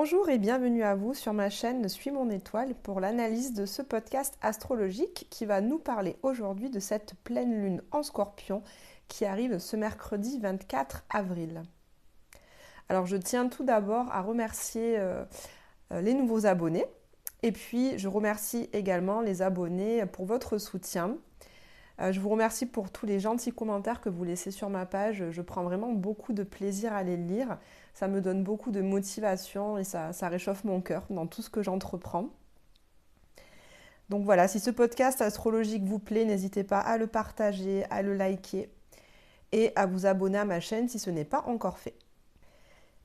Bonjour et bienvenue à vous sur ma chaîne Suis mon étoile pour l'analyse de ce podcast astrologique qui va nous parler aujourd'hui de cette pleine lune en Scorpion qui arrive ce mercredi 24 avril. Alors je tiens tout d'abord à remercier les nouveaux abonnés et puis je remercie également les abonnés pour votre soutien. Je vous remercie pour tous les gentils commentaires que vous laissez sur ma page. Je prends vraiment beaucoup de plaisir à les lire. Ça me donne beaucoup de motivation et ça réchauffe mon cœur dans tout ce que j'entreprends. Donc voilà, si ce podcast astrologique vous plaît, n'hésitez pas à le partager, à le liker et à vous abonner à ma chaîne si ce n'est pas encore fait.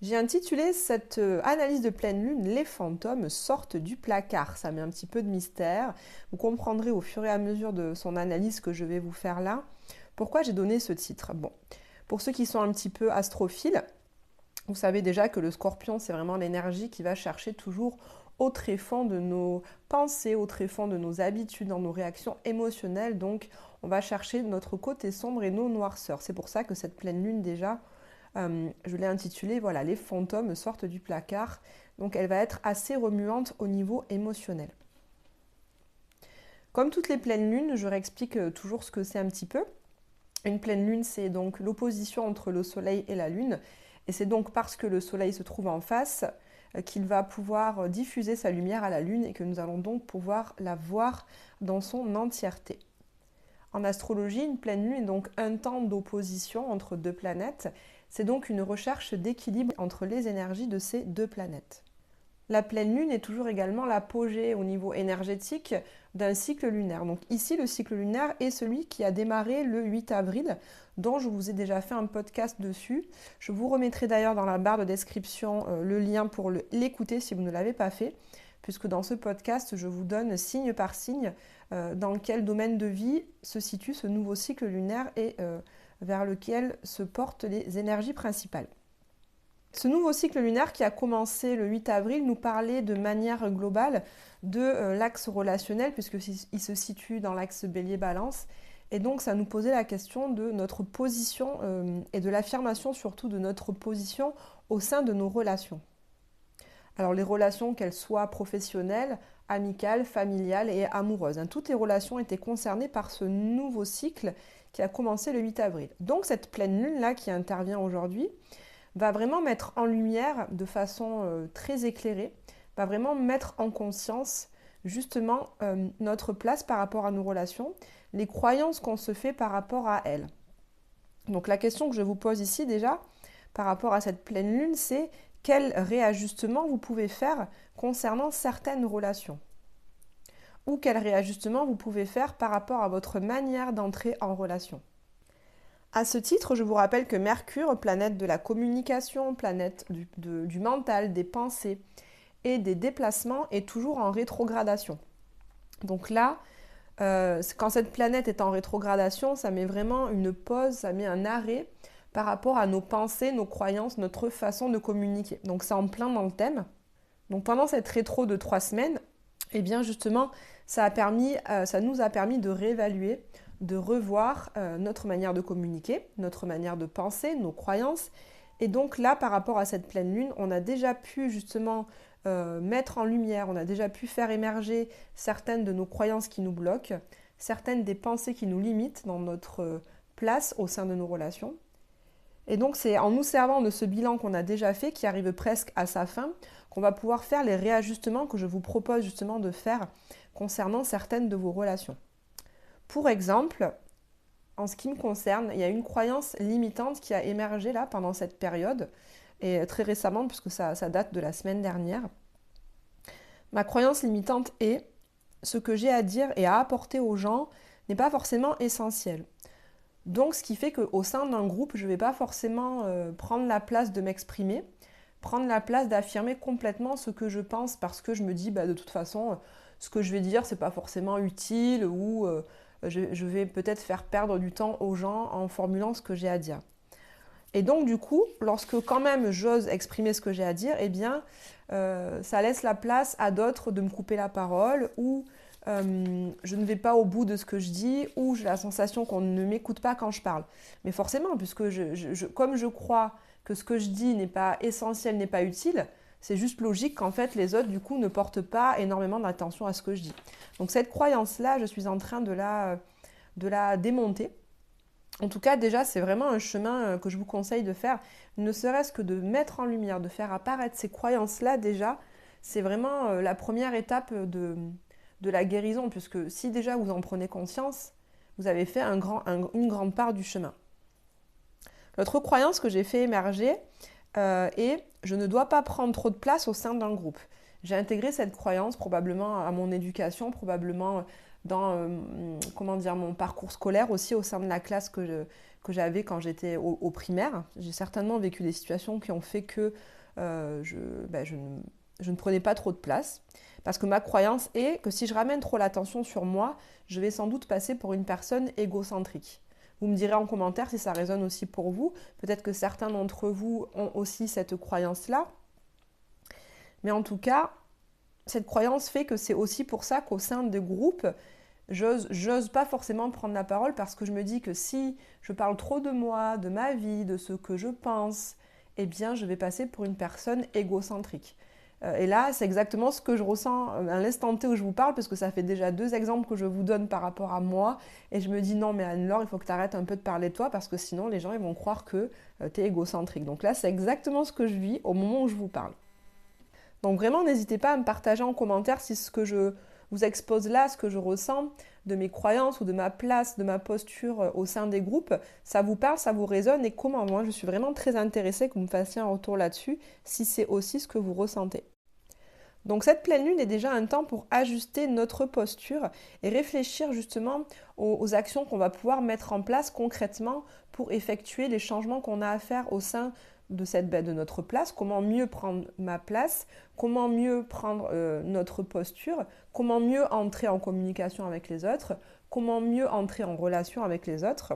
J'ai intitulé cette analyse de pleine lune « Les fantômes sortent du placard ». Ça met un petit peu de mystère. Vous comprendrez au fur et à mesure de son analyse que je vais vous faire là pourquoi j'ai donné ce titre. Bon, pour ceux qui sont un petit peu astrophiles, vous savez déjà que le Scorpion, c'est vraiment l'énergie qui va chercher toujours au tréfonds de nos pensées, au tréfonds de nos habitudes, dans nos réactions émotionnelles. Donc, on va chercher notre côté sombre et nos noirceurs. C'est pour ça que cette pleine lune déjà, je l'ai intitulée, voilà, les fantômes sortent du placard. Donc elle va être assez remuante au niveau émotionnel. Comme toutes les pleines lunes, je réexplique toujours ce que c'est un petit peu. Une pleine lune, c'est donc l'opposition entre le soleil et la lune. Et c'est donc parce que le soleil se trouve en face qu'il va pouvoir diffuser sa lumière à la lune et que nous allons donc pouvoir la voir dans son entièreté. En astrologie, une pleine lune est donc un temps d'opposition entre deux planètes. C'est donc une recherche d'équilibre entre les énergies de ces deux planètes. La pleine lune est toujours également l'apogée au niveau énergétique d'un cycle lunaire. Donc ici, le cycle lunaire est celui qui a démarré le 8 avril, dont je vous ai déjà fait un podcast dessus. Je vous remettrai d'ailleurs dans la barre de description le lien pour l'écouter si vous ne l'avez pas fait, puisque dans ce podcast, je vous donne signe par signe dans quel domaine de vie se situe ce nouveau cycle lunaire et vers lequel se portent les énergies principales. Ce nouveau cycle lunaire qui a commencé le 8 avril nous parlait de manière globale de l'axe relationnel puisqu'il se situe dans l'axe bélier-balance et donc ça nous posait la question de notre position et de l'affirmation surtout de notre position au sein de nos relations. Alors les relations qu'elles soient professionnelles, amicales, familiales et amoureuses, toutes les relations étaient concernées par ce nouveau cycle qui a commencé le 8 avril. Donc cette pleine lune-là qui intervient aujourd'hui va vraiment mettre en lumière de façon très éclairée, va vraiment mettre en conscience justement notre place par rapport à nos relations, les croyances qu'on se fait par rapport à elles. Donc la question que je vous pose ici déjà par rapport à cette pleine lune, c'est quel réajustement vous pouvez faire concernant certaines relations ? Ou quel réajustement vous pouvez faire par rapport à votre manière d'entrer en relation. À ce titre, je vous rappelle que Mercure, planète de la communication, planète du mental, des pensées et des déplacements, est toujours en rétrogradation. Donc là, quand cette planète est en rétrogradation, ça met vraiment une pause, ça met un arrêt par rapport à nos pensées, nos croyances, notre façon de communiquer. Donc c'est en plein dans le thème. Donc pendant cette rétro de 3 semaines, eh bien justement, ça nous a permis de réévaluer, de revoir notre manière de communiquer, notre manière de penser, nos croyances. Et donc là, par rapport à cette pleine lune, on a déjà pu justement mettre en lumière, on a déjà pu faire émerger certaines de nos croyances qui nous bloquent, certaines des pensées qui nous limitent dans notre place au sein de nos relations. Et donc c'est en nous servant de ce bilan qu'on a déjà fait, qui arrive presque à sa fin, qu'on va pouvoir faire les réajustements que je vous propose justement de faire concernant certaines de vos relations. Pour exemple, en ce qui me concerne, il y a une croyance limitante qui a émergé là pendant cette période, et très récemment puisque ça date de la semaine dernière. Ma croyance limitante est ce que j'ai à dire et à apporter aux gens n'est pas forcément essentiel. Donc ce qui fait qu'au sein d'un groupe, je ne vais pas forcément prendre la place de m'exprimer, prendre la place d'affirmer complètement ce que je pense parce que je me dis de toute façon ce que je vais dire c'est pas forcément utile ou je vais peut-être faire perdre du temps aux gens en formulant ce que j'ai à dire. Et donc du coup, lorsque quand même j'ose exprimer ce que j'ai à dire, eh bien ça laisse la place à d'autres de me couper la parole ou je ne vais pas au bout de ce que je dis ou j'ai la sensation qu'on ne m'écoute pas quand je parle. Mais forcément, puisque comme je crois que ce que je dis n'est pas essentiel, n'est pas utile, C'est juste logique qu'en fait les autres du coup ne portent pas énormément d'attention à ce que je dis. Donc cette croyance-là, je suis en train de la démonter. En tout cas, déjà, c'est vraiment un chemin que je vous conseille de faire, ne serait-ce que de mettre en lumière, de faire apparaître ces croyances-là déjà. C'est vraiment la première étape de la guérison, puisque si déjà vous en prenez conscience, vous avez fait une grande part du chemin. L'autre croyance que j'ai fait émerger est « je ne dois pas prendre trop de place au sein d'un groupe ». J'ai intégré cette croyance probablement à mon éducation, probablement dans mon parcours scolaire aussi au sein de la classe que j'avais quand j'étais au primaire. J'ai certainement vécu des situations qui ont fait que je ne prenais pas trop de place. Parce que ma croyance est que si je ramène trop l'attention sur moi, je vais sans doute passer pour une personne égocentrique. Vous me direz en commentaire si ça résonne aussi pour vous. Peut-être que certains d'entre vous ont aussi cette croyance-là. Mais en tout cas, cette croyance fait que c'est aussi pour ça qu'au sein des groupes, j'ose pas forcément prendre la parole parce que je me dis que si je parle trop de moi, de ma vie, de ce que je pense, eh bien je vais passer pour une personne égocentrique. Et là, c'est exactement ce que je ressens à l'instant T où je vous parle, parce que ça fait déjà 2 exemples que je vous donne par rapport à moi. Et je me dis, non, mais Anne-Laure, il faut que tu arrêtes un peu de parler de toi, parce que sinon, les gens ils vont croire que tu es égocentrique. Donc là, c'est exactement ce que je vis au moment où je vous parle. Donc vraiment, n'hésitez pas à me partager en commentaire si ce que je vous expose là, ce que je ressens de mes croyances ou de ma place, de ma posture au sein des groupes, ça vous parle, ça vous résonne et comment. Moi, je suis vraiment très intéressée que vous me fassiez un retour là-dessus, si c'est aussi ce que vous ressentez. Donc cette pleine lune est déjà un temps pour ajuster notre posture et réfléchir justement aux actions qu'on va pouvoir mettre en place concrètement pour effectuer les changements qu'on a à faire au sein de notre place, comment mieux prendre ma place, comment mieux prendre notre posture, comment mieux entrer en communication avec les autres, comment mieux entrer en relation avec les autres.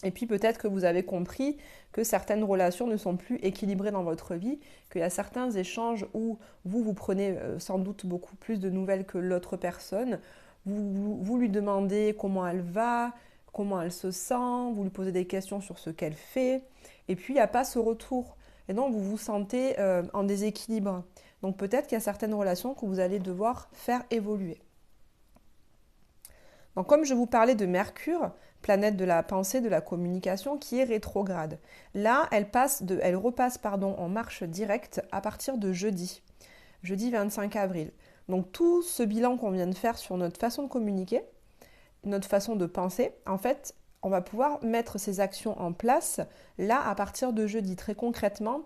Et puis peut-être que vous avez compris que certaines relations ne sont plus équilibrées dans votre vie, qu'il y a certains échanges où vous prenez sans doute beaucoup plus de nouvelles que l'autre personne, vous lui demandez comment elle va, comment elle se sent, vous lui posez des questions sur ce qu'elle fait, et puis il n'y a pas ce retour. Et donc vous vous sentez en déséquilibre. Donc peut-être qu'il y a certaines relations que vous allez devoir faire évoluer. Donc comme je vous parlais de Mercure, planète de la pensée, de la communication, qui est rétrograde. Là, elle repasse en marche directe à partir de jeudi 25 avril. Donc tout ce bilan qu'on vient de faire sur notre façon de communiquer, notre façon de penser, en fait, on va pouvoir mettre ces actions en place là à partir de jeudi. Très concrètement,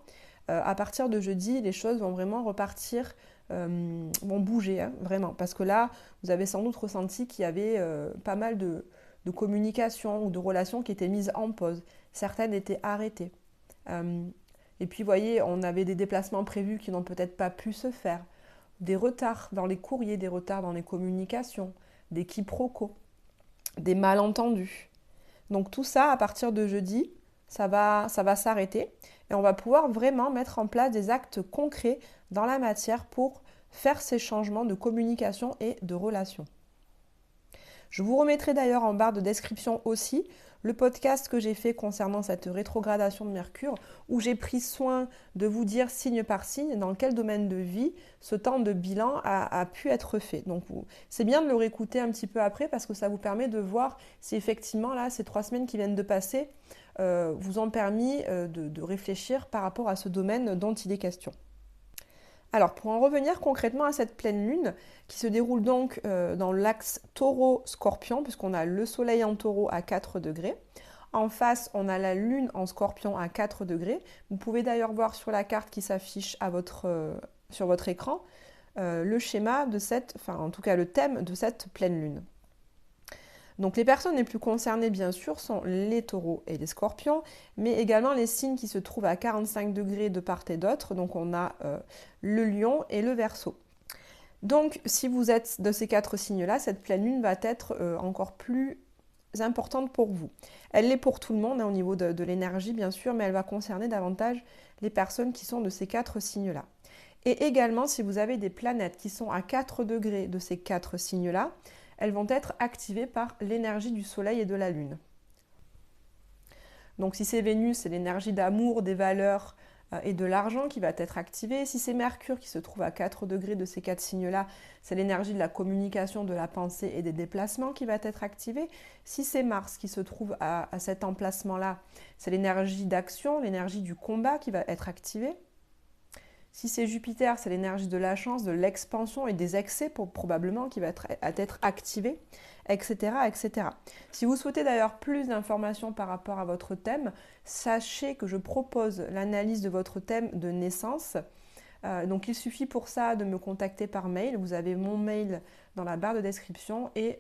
à partir de jeudi, les choses vont vraiment repartir, vont bouger, hein, vraiment. Parce que là, vous avez sans doute ressenti qu'il y avait pas mal de communication ou de relations qui étaient mises en pause. Certaines étaient arrêtées. Et puis, vous voyez, on avait des déplacements prévus qui n'ont peut-être pas pu se faire. Des retards dans les courriers, des retards dans les communications, des quiproquos, des malentendus. Donc tout ça, à partir de jeudi, ça va s'arrêter et on va pouvoir vraiment mettre en place des actes concrets dans la matière pour faire ces changements de communication et de relation. Je vous remettrai d'ailleurs en barre de description aussi le podcast que j'ai fait concernant cette rétrogradation de Mercure, où j'ai pris soin de vous dire signe par signe dans quel domaine de vie ce temps de bilan a pu être fait. Donc c'est bien de le réécouter un petit peu après parce que ça vous permet de voir si effectivement là ces 3 semaines qui viennent de passer vous ont permis de réfléchir par rapport à ce domaine dont il est question. Alors, pour en revenir concrètement à cette pleine lune, qui se déroule donc dans l'axe taureau-scorpion, puisqu'on a le soleil en taureau à 4 degrés. En face, on a la lune en scorpion à 4 degrés. Vous pouvez d'ailleurs voir sur la carte qui s'affiche sur votre écran le schéma en tout cas le thème de cette pleine lune. Donc les personnes les plus concernées bien sûr sont les taureaux et les scorpions, mais également les signes qui se trouvent à 45 degrés de part et d'autre. Donc on a le lion et le verseau. Donc si vous êtes de ces 4 signes-là, cette pleine lune va être encore plus importante pour vous. Elle l'est pour tout le monde au niveau de l'énergie bien sûr, mais elle va concerner davantage les personnes qui sont de ces 4 signes-là. Et également si vous avez des planètes qui sont à 4 degrés de ces 4 signes-là, elles vont être activées par l'énergie du soleil et de la lune. Donc si c'est Vénus, c'est l'énergie d'amour, des valeurs, et de l'argent qui va être activé. Si c'est Mercure qui se trouve à 4 degrés de ces 4 signes-là, c'est l'énergie de la communication, de la pensée et des déplacements qui va être activée. Si c'est Mars qui se trouve à cet emplacement-là, c'est l'énergie d'action, l'énergie du combat qui va être activée. Si c'est Jupiter, c'est l'énergie de la chance, de l'expansion et des excès probablement qui va être activée, etc., etc. Si vous souhaitez d'ailleurs plus d'informations par rapport à votre thème, sachez que je propose l'analyse de votre thème de naissance. Donc il suffit pour ça de me contacter par mail. Vous avez mon mail dans la barre de description et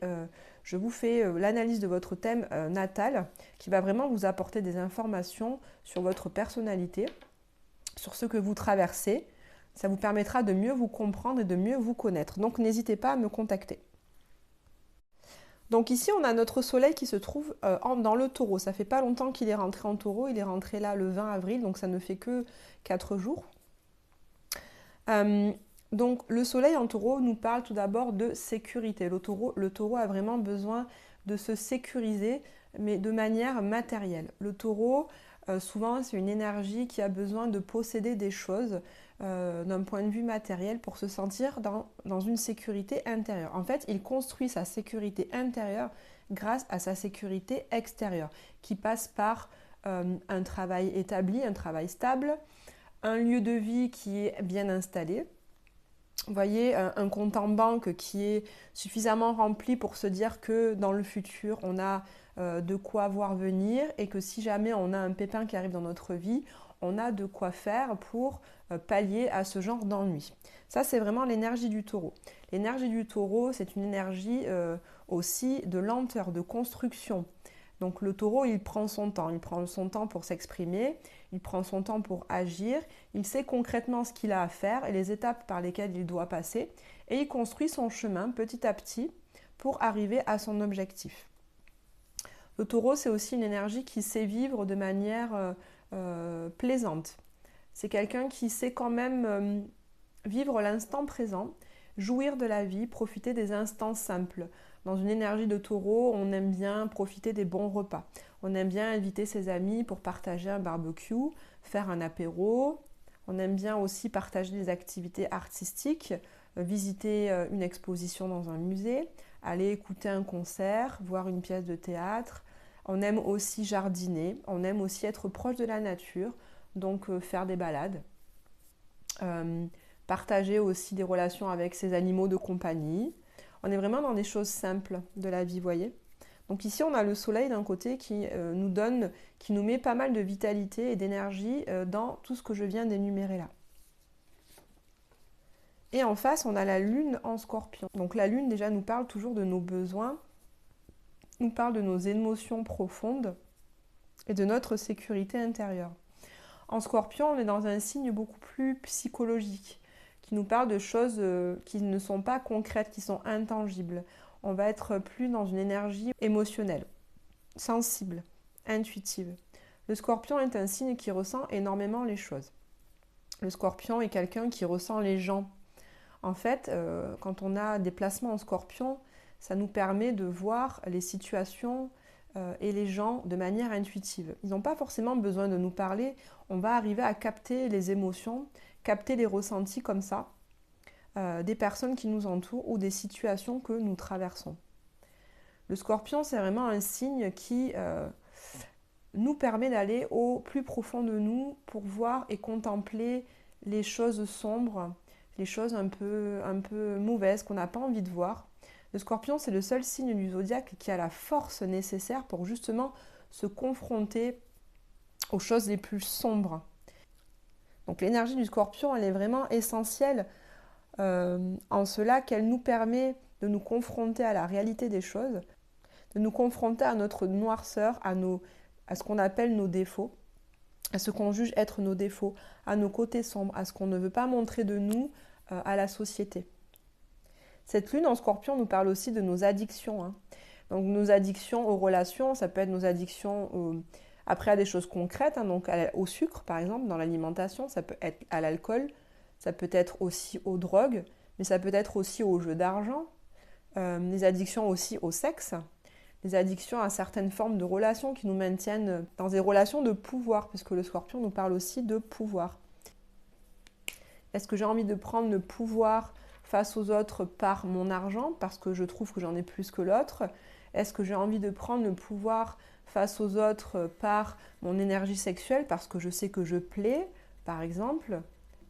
je vous fais l'analyse de votre thème natal qui va vraiment vous apporter des informations sur votre personnalité, sur ce que vous traversez. Ça vous permettra de mieux vous comprendre et de mieux vous connaître. Donc n'hésitez pas à me contacter. Donc ici, on a notre soleil qui se trouve dans le taureau. Ça fait pas longtemps qu'il est rentré en taureau. Il est rentré là le 20 avril, donc ça ne fait que 4 jours. Donc le soleil en taureau nous parle tout d'abord de sécurité. Le taureau a vraiment besoin de se sécuriser, mais de manière matérielle. Le taureau, souvent, c'est une énergie qui a besoin de posséder des choses d'un point de vue matériel pour se sentir dans une sécurité intérieure. En fait, il construit sa sécurité intérieure grâce à sa sécurité extérieure, qui passe par un travail établi, un travail stable, un lieu de vie qui est bien installé. Vous voyez, un compte en banque qui est suffisamment rempli pour se dire que dans le futur, on a de quoi voir venir et que si jamais on a un pépin qui arrive dans notre vie, on a de quoi faire pour pallier à ce genre d'ennui. Ça, c'est vraiment l'énergie du taureau. L'énergie du taureau, c'est une énergie aussi de lenteur, de construction. Donc le taureau, il prend son temps pour s'exprimer, il prend son temps pour agir, il sait concrètement ce qu'il a à faire et les étapes par lesquelles il doit passer, et il construit son chemin petit à petit pour arriver à son objectif. Le taureau, c'est aussi une énergie qui sait vivre de manière plaisante. C'est quelqu'un qui sait quand même vivre l'instant présent, jouir de la vie, profiter des instants simples. Dans une énergie de taureau, on aime bien profiter des bons repas. On aime bien inviter ses amis pour partager un barbecue, faire un apéro. On aime bien aussi partager des activités artistiques, visiter une exposition dans un musée, aller écouter un concert, voir une pièce de théâtre. On aime aussi jardiner, on aime aussi être proche de la nature, donc faire des balades. Partager aussi des relations avec ses animaux de compagnie. On est vraiment dans des choses simples de la vie, voyez. Donc ici, on a le soleil d'un côté qui nous met pas mal de vitalité et d'énergie dans tout ce que je viens d'énumérer là. Et en face, on a la lune en scorpion. Donc la lune, déjà, nous parle toujours de nos besoins, nous parle de nos émotions profondes et de notre sécurité intérieure. En scorpion, on est dans un signe beaucoup plus psychologique, qui nous parle de choses qui ne sont pas concrètes, qui sont intangibles. On va être plus dans une énergie émotionnelle, sensible, intuitive. Le scorpion est un signe qui ressent énormément les choses. Le scorpion est quelqu'un qui ressent les gens. En fait, quand on a des placements en scorpion, ça nous permet de voir les situations et les gens de manière intuitive. Ils n'ont pas forcément besoin de nous parler, on va arriver à capter les émotions, capter les ressentis comme ça, des personnes qui nous entourent ou des situations que nous traversons. Le scorpion, c'est vraiment un signe qui nous permet d'aller au plus profond de nous pour voir et contempler les choses sombres, les choses un peu mauvaises qu'on n'a pas envie de voir. Le scorpion, c'est le seul signe du zodiaque qui a la force nécessaire pour justement se confronter aux choses les plus sombres. Donc l'énergie du scorpion, elle est vraiment essentielle en cela qu'elle nous permet de nous confronter à la réalité des choses, de nous confronter à notre noirceur, à ce qu'on appelle nos défauts, à ce qu'on juge être nos défauts, à nos côtés sombres, à ce qu'on ne veut pas montrer de nous à la société. Cette lune en scorpion nous parle aussi de nos addictions. Hein. Donc nos addictions aux relations, ça peut être nos addictions après à des choses concrètes, hein, donc au sucre par exemple dans l'alimentation, ça peut être à l'alcool, ça peut être aussi aux drogues, mais ça peut être aussi aux jeux d'argent, les addictions aussi au sexe, des addictions à certaines formes de relations qui nous maintiennent dans des relations de pouvoir, puisque le Scorpion nous parle aussi de pouvoir. Est-ce que j'ai envie de prendre le pouvoir face aux autres par mon argent, parce que je trouve que j'en ai plus que l'autre? Est-ce que j'ai envie de prendre le pouvoir face aux autres par mon énergie sexuelle, parce que je sais que je plais, par exemple?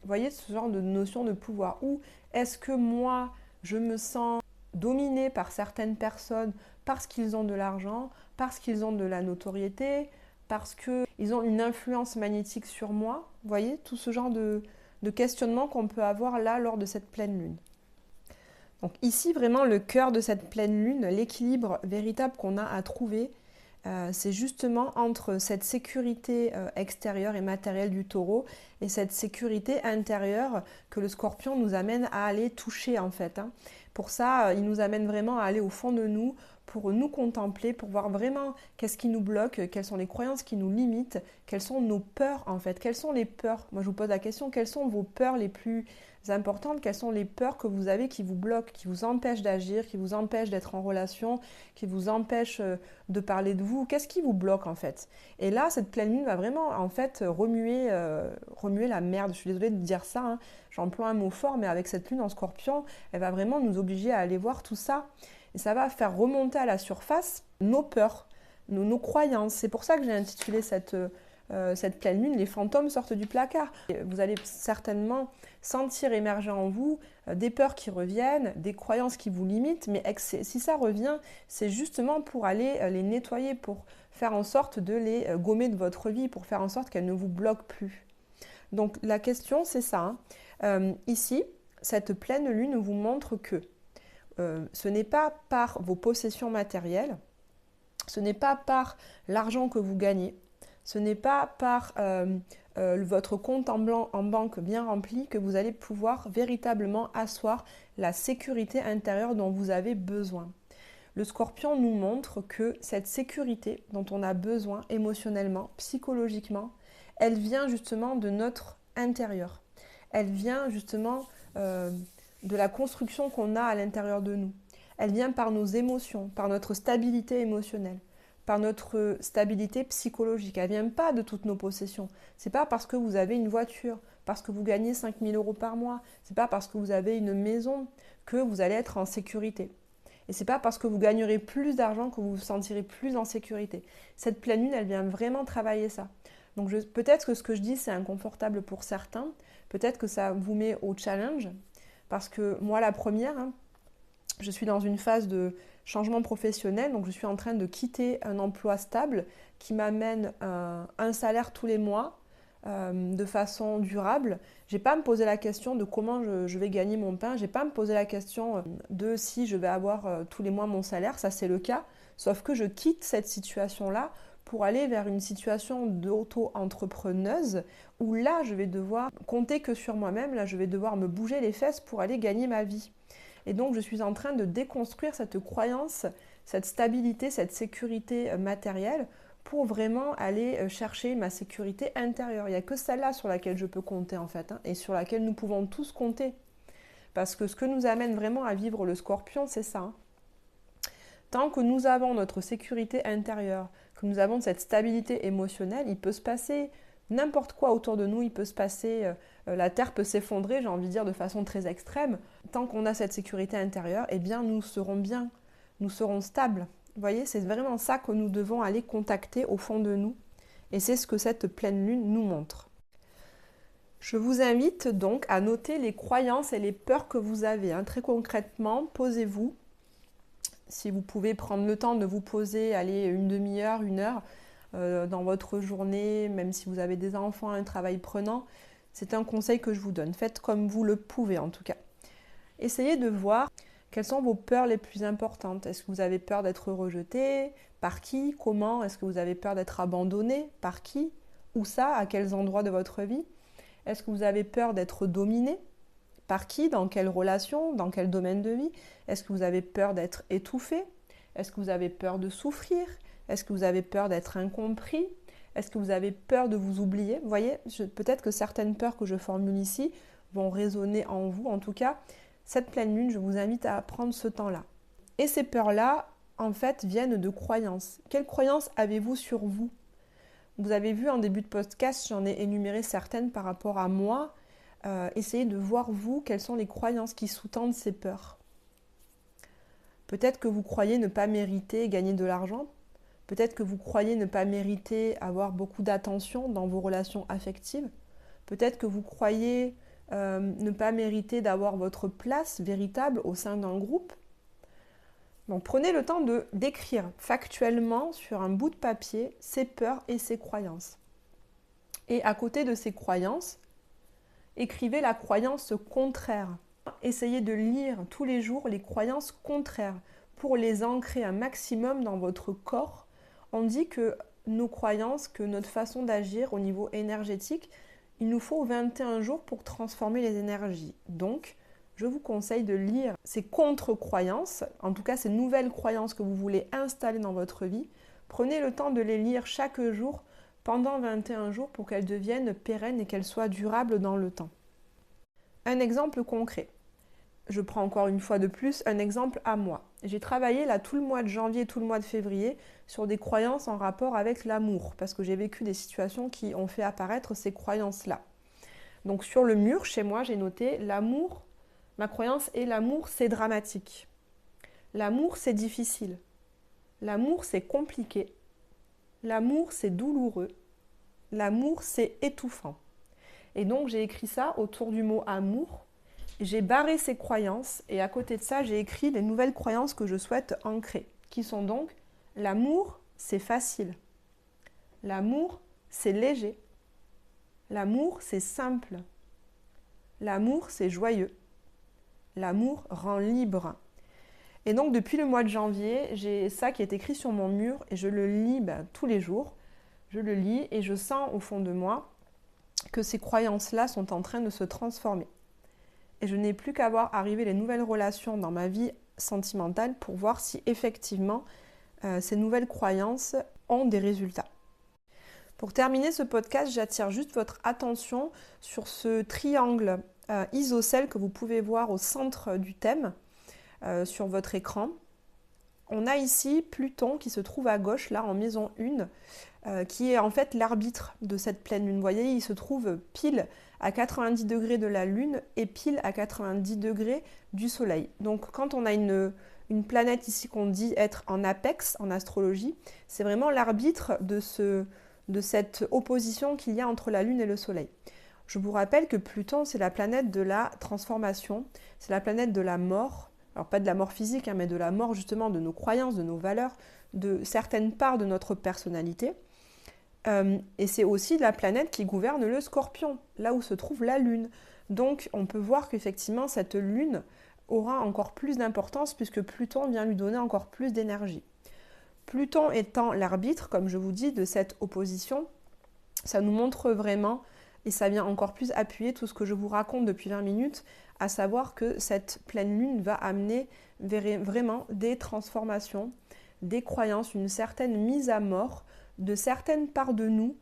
Vous voyez ce genre de notion de pouvoir. Ou est-ce que moi, je me sens dominée par certaines personnes parce qu'ils ont de l'argent, parce qu'ils ont de la notoriété, parce qu'ils ont une influence magnétique sur moi? Vous voyez tout ce genre de questionnement qu'on peut avoir là lors de cette pleine lune. Donc ici, vraiment, le cœur de cette pleine lune, l'équilibre véritable qu'on a à trouver, c'est justement entre cette sécurité extérieure et matérielle du taureau et cette sécurité intérieure que le Scorpion nous amène à aller toucher en fait. Pour ça, il nous amène vraiment à aller au fond de nous, pour nous contempler, pour voir vraiment qu'est-ce qui nous bloque, quelles sont les croyances qui nous limitent, quelles sont nos peurs en fait, quelles sont les peurs. Moi je vous pose la question, quelles sont vos peurs les plus importantes, quelles sont les peurs que vous avez qui vous bloquent, qui vous empêchent d'agir, qui vous empêchent d'être en relation, qui vous empêchent de parler de vous, qu'est-ce qui vous bloque en fait? Et là, cette pleine lune va vraiment en fait remuer la merde, je suis désolée de dire ça, j'emploie un mot fort, mais avec cette lune en Scorpion, elle va vraiment nous obliger à aller voir tout ça. Et ça va faire remonter à la surface nos peurs, nos croyances. C'est pour ça que j'ai intitulé cette pleine lune « Les fantômes sortent du placard ». Vous allez certainement sentir émerger en vous des peurs qui reviennent, des croyances qui vous limitent, mais si ça revient, c'est justement pour aller les nettoyer, pour faire en sorte de les gommer de votre vie, pour faire en sorte qu'elles ne vous bloquent plus. Donc la question, c'est ça. Ici, cette pleine lune vous montre que ce n'est pas par vos possessions matérielles, ce n'est pas par l'argent que vous gagnez, ce n'est pas par votre compte en banque bien rempli que vous allez pouvoir véritablement asseoir la sécurité intérieure dont vous avez besoin. Le Scorpion nous montre que cette sécurité dont on a besoin émotionnellement, psychologiquement, elle vient justement de notre intérieur. Elle vient justement de la construction qu'on a à l'intérieur de nous. Elle vient par nos émotions, par notre stabilité émotionnelle, par notre stabilité psychologique. Elle ne vient pas de toutes nos possessions. Ce n'est pas parce que vous avez une voiture, parce que vous gagnez 5 000 € par mois, ce n'est pas parce que vous avez une maison que vous allez être en sécurité. Et ce n'est pas parce que vous gagnerez plus d'argent que vous vous sentirez plus en sécurité. Cette pleine lune, elle vient vraiment travailler ça. Donc peut-être que ce que je dis, c'est inconfortable pour certains. Peut-être que ça vous met au challenge. Parce que moi, la première, je suis dans une phase de changement professionnel. Donc je suis en train de quitter un emploi stable qui m'amène un salaire tous les mois de façon durable. Je n'ai pas à me poser la question de comment je vais gagner mon pain. Je n'ai pas à me poser la question de si je vais avoir tous les mois mon salaire. Ça, c'est le cas. Sauf que je quitte cette situation-là pour aller vers une situation d'auto-entrepreneuse où là, je vais devoir compter que sur moi-même. Là, je vais devoir me bouger les fesses pour aller gagner ma vie. Et donc, je suis en train de déconstruire cette croyance, cette stabilité, cette sécurité matérielle pour vraiment aller chercher ma sécurité intérieure. Il n'y a que celle-là sur laquelle je peux compter en fait, et sur laquelle nous pouvons tous compter. Parce que ce que nous amène vraiment à vivre le Scorpion, c'est ça. Tant que nous avons notre sécurité intérieure, que nous avons cette stabilité émotionnelle, il peut se passer n'importe quoi autour de nous, il peut se passer, la terre peut s'effondrer, j'ai envie de dire de façon très extrême. Tant qu'on a cette sécurité intérieure, eh bien nous serons bien, nous serons stables. Vous voyez, c'est vraiment ça que nous devons aller contacter au fond de nous. Et c'est ce que cette pleine lune nous montre. Je vous invite donc à noter les croyances et les peurs que vous avez. Très concrètement, posez-vous. Si vous pouvez prendre le temps de vous poser, allez, une demi-heure, 1 heure dans votre journée, même si vous avez des enfants, un travail prenant, c'est un conseil que je vous donne. Faites comme vous le pouvez en tout cas. Essayez de voir quelles sont vos peurs les plus importantes. Est-ce que vous avez peur d'être rejeté? Par qui? Comment? Est-ce que vous avez peur d'être abandonné? Par qui? Où ça? À quels endroits de votre vie? Est-ce que vous avez peur d'être dominé? Par qui? Dans quelle relation? Dans quel domaine de vie? Est-ce que vous avez peur d'être étouffé? Est-ce que vous avez peur de souffrir? Est-ce que vous avez peur d'être incompris? Est-ce que vous avez peur de vous oublier? Vous voyez, peut-être que certaines peurs que je formule ici vont résonner en vous. En tout cas, cette pleine lune, je vous invite à prendre ce temps-là. Et ces peurs-là, en fait, viennent de croyances. Quelles croyances avez-vous sur vous? Vous avez vu en début de podcast, j'en ai énuméré certaines par rapport à moi. Essayez de voir, vous, quelles sont les croyances qui sous-tendent ces peurs. Peut-être que vous croyez ne pas mériter gagner de l'argent. Peut-être que vous croyez ne pas mériter avoir beaucoup d'attention dans vos relations affectives. Peut-être que vous croyez ne pas mériter d'avoir votre place véritable au sein d'un groupe. Donc prenez le temps de d'écrire factuellement sur un bout de papier ces peurs et ces croyances. Et à côté de ces croyances, écrivez la croyance contraire. Essayez de lire tous les jours les croyances contraires pour les ancrer un maximum dans votre corps. On dit que nos croyances, que notre façon d'agir au niveau énergétique, il nous faut 21 jours pour transformer les énergies. Donc, je vous conseille de lire ces contre-croyances, en tout cas ces nouvelles croyances que vous voulez installer dans votre vie. Prenez le temps de les lire chaque jour pendant 21 jours pour qu'elles deviennent pérennes et qu'elles soient durables dans le temps. Un exemple concret. Je prends encore une fois de plus un exemple à moi. J'ai travaillé là tout le mois de janvier, tout le mois de février sur des croyances en rapport avec l'amour parce que j'ai vécu des situations qui ont fait apparaître ces croyances-là. Donc sur le mur, chez moi, j'ai noté l'amour. Ma croyance est l'amour, c'est dramatique. L'amour, c'est difficile. L'amour, c'est compliqué. L'amour, c'est douloureux. L'amour, c'est étouffant. Et donc j'ai écrit ça autour du mot amour. J'ai barré ces croyances et à côté de ça, j'ai écrit les nouvelles croyances que je souhaite ancrer, qui sont donc l'amour, c'est facile. L'amour, c'est léger. L'amour, c'est simple. L'amour, c'est joyeux. L'amour rend libre. Et donc, depuis le mois de janvier, j'ai ça qui est écrit sur mon mur et je le lis tous les jours. Je le lis et je sens au fond de moi que ces croyances-là sont en train de se transformer. Et je n'ai plus qu'à voir arriver les nouvelles relations dans ma vie sentimentale pour voir si effectivement ces nouvelles croyances ont des résultats. Pour terminer ce podcast, j'attire juste votre attention sur ce triangle isocèle que vous pouvez voir au centre du thème sur votre écran. On a ici Pluton qui se trouve à gauche, là en maison 1, qui est en fait l'arbitre de cette pleine lune. Vous voyez, il se trouve pile à 90 degrés de la lune et pile à 90 degrés du soleil. Donc quand on a une planète ici qu'on dit être en apex en astrologie, c'est vraiment l'arbitre de cette opposition qu'il y a entre la lune et le soleil. Je vous rappelle que Pluton, c'est la planète de la transformation, c'est la planète de la mort. Alors pas de la mort physique, mais de la mort justement de nos croyances, de nos valeurs, de certaines parts de notre personnalité. Et c'est aussi la planète qui gouverne le Scorpion, là où se trouve la Lune. Donc on peut voir qu'effectivement cette Lune aura encore plus d'importance puisque Pluton vient lui donner encore plus d'énergie. Pluton étant l'arbitre, comme je vous dis, de cette opposition, ça nous montre vraiment, et ça vient encore plus appuyer tout ce que je vous raconte depuis 20 minutes, à savoir que cette pleine lune va amener vraiment des transformations, des croyances, une certaine mise à mort de certaines parts de nous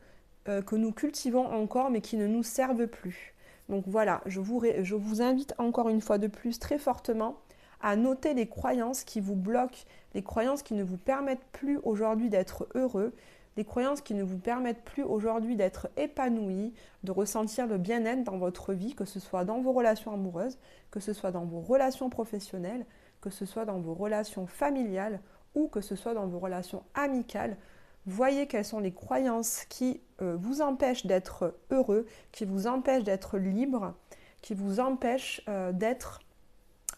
que nous cultivons encore mais qui ne nous servent plus. Donc voilà, je vous invite encore une fois de plus très fortement à noter les croyances qui vous bloquent, les croyances qui ne vous permettent plus aujourd'hui d'être heureux, les croyances qui ne vous permettent plus aujourd'hui d'être épanoui, de ressentir le bien-être dans votre vie, que ce soit dans vos relations amoureuses, que ce soit dans vos relations professionnelles, que ce soit dans vos relations familiales ou que ce soit dans vos relations amicales. Voyez quelles sont les croyances qui vous empêchent d'être heureux, qui vous empêchent d'être libre, qui vous empêchent d'être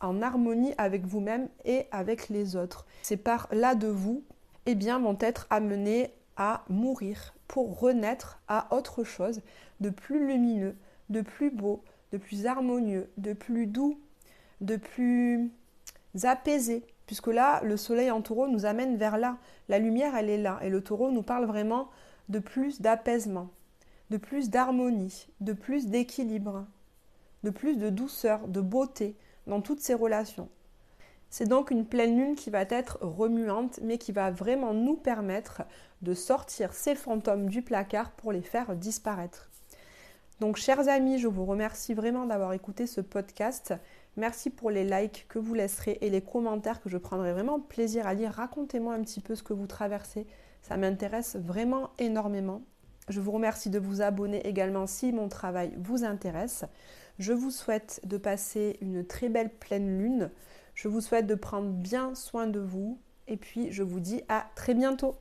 en harmonie avec vous-même et avec les autres. Ces parts-là de vous vont être amenées à mourir pour renaître à autre chose de plus lumineux, de plus beau, de plus harmonieux, de plus doux, de plus apaisé. Puisque là, le soleil en taureau nous amène vers là. La lumière, elle est là. Et le taureau nous parle vraiment de plus d'apaisement, de plus d'harmonie, de plus d'équilibre, de plus de douceur, de beauté dans toutes ces relations. C'est donc une pleine lune qui va être remuante, mais qui va vraiment nous permettre de sortir ces fantômes du placard pour les faire disparaître. Donc, chers amis, je vous remercie vraiment d'avoir écouté ce podcast. Merci pour les likes que vous laisserez et les commentaires que je prendrai vraiment plaisir à lire. Racontez-moi un petit peu ce que vous traversez. Ça m'intéresse vraiment énormément. Je vous remercie de vous abonner également si mon travail vous intéresse. Je vous souhaite de passer une très belle pleine lune. Je vous souhaite de prendre bien soin de vous. Et puis, je vous dis à très bientôt.